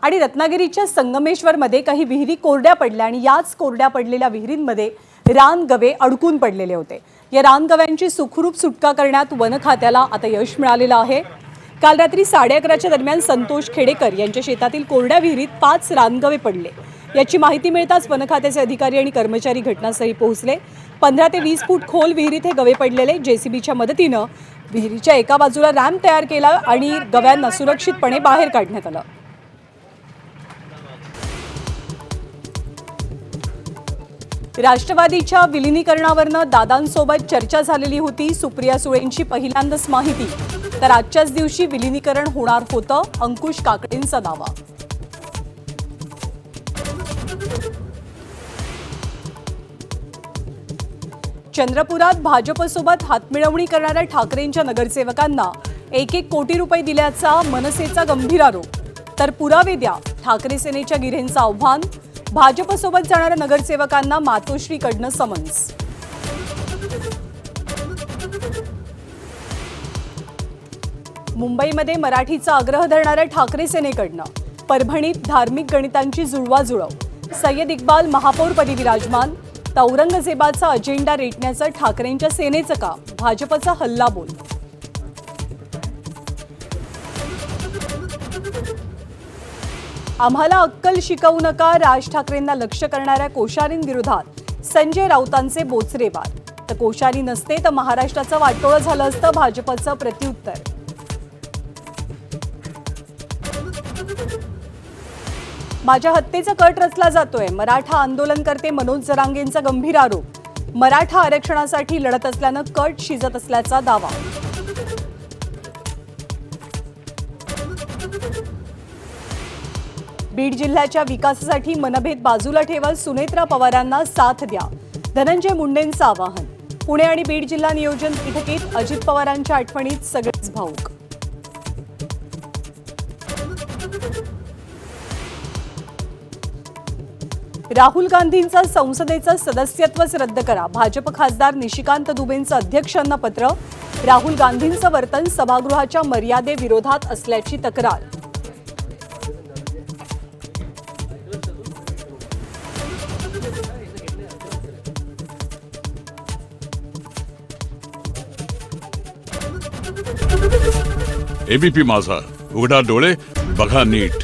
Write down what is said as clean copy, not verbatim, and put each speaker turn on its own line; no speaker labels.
आणि रत्नागिरीच्या संगमेश्वरमध्ये काही विहिरी कोरड्या पडल्या आणि याच कोरड्या पडलेल्या विहिरींमध्ये रानगवे अडकून पडलेले होते। या रानगव्यांची सुखरूप सुटका करण्यात वन खात्याला आता यश मिळालेलं आहे। काल रात्री 11:30च्या दरम्यान संतोष खेडेकर यांच्या शेतातील कोरड्या विहिरीत 5 रानगवे पडले। याची माहिती मिळताच वन खात्याचे अधिकारी आणि कर्मचारी घटनास्थळी पोहोचले। 15 ते 20 फूट खोल विहिरीत हे गवे पडलेले। जेसीबीच्या मदतीने विहिरीच्या एका बाजूला रॅम्प तयार केला आणि गव्यांना सुरक्षितपणे बाहेर काढण्यात आलं। राष्ट्रवादीच्या विलीनीकरणावरनं दादांसोबत चर्चा झालेली होती। सुप्रिया सुळेंची पहिल्यांदाच माहिती, तर आजच्याच दिवशी विलीनीकरण होणार होतं, अंकुश काकडेंचा दावा। चंद्रपुरात भाजपसोबत हातमिळवणी करणाऱ्या ठाकरेंच्या नगरसेवकांना 1-1 कोटी रुपये दिल्याचा मनसेचा गंभीर आरोप। तर पुरावे द्या, ठाकरे सेनेच्या गिऱ्हेंचं आव्हान। भाजपसोबत जाणाऱ्या नगरसेवकांना मातोश्रीकडनं समन्स। मुंबईमध्ये मराठीचा आग्रह धरणाऱ्या ठाकरे सेनेकडनं परभणीत धार्मिक गणितांची जुळवाजुळव। सय्यद इक्बाल महापौरपदी विराजमान। औरंगजेबाचा अजेंडा रेटण्याचं ठाकरेंच्या सेनेचं काम, भाजपचा हल्लाबोल। आम्हाला अक्कल शिकवू नका, राज ठाकरेंना लक्ष्य करणाऱ्या कोश्यारींविरोधात संजय राऊतांचे बोचरे वार। तर कोश्यारी नसते तर महाराष्ट्राचं वाटोळं झालं असतं, भाजपचं प्रत्युत्तर। माझ्या हत्येचा कट रचला जातोय, मराठा आंदोलनकर्ते मनोज जरांगेंचा गंभीर आरोप। मराठा आरक्षणासाठी लढत असल्यानं कट शिजत असल्याचा दावा। बीड जिल्ह्याच्या विकासासाठी मनभेद बाजूला ठेवत सुनेत्रा पवारांना साथ द्या, धनंजय मुंडेंचं आवाहन। पुणे आणि बीड जिल्हा नियोजन बैठकीत अजित पवारांच्या आठवणीत सगळेच भाऊक। राहुल गांधींचं संसदेचं सदस्यत्वच रद्द करा, भाजप खासदार निशिकांत दुबेंचं अध्यक्षांना पत्र। राहुल गांधींचं वर्तन सभागृहाच्या मर्यादेविरोधात असल्याची तक्रार।
एबीपी माझा, उघडा डोळे बघा नीट।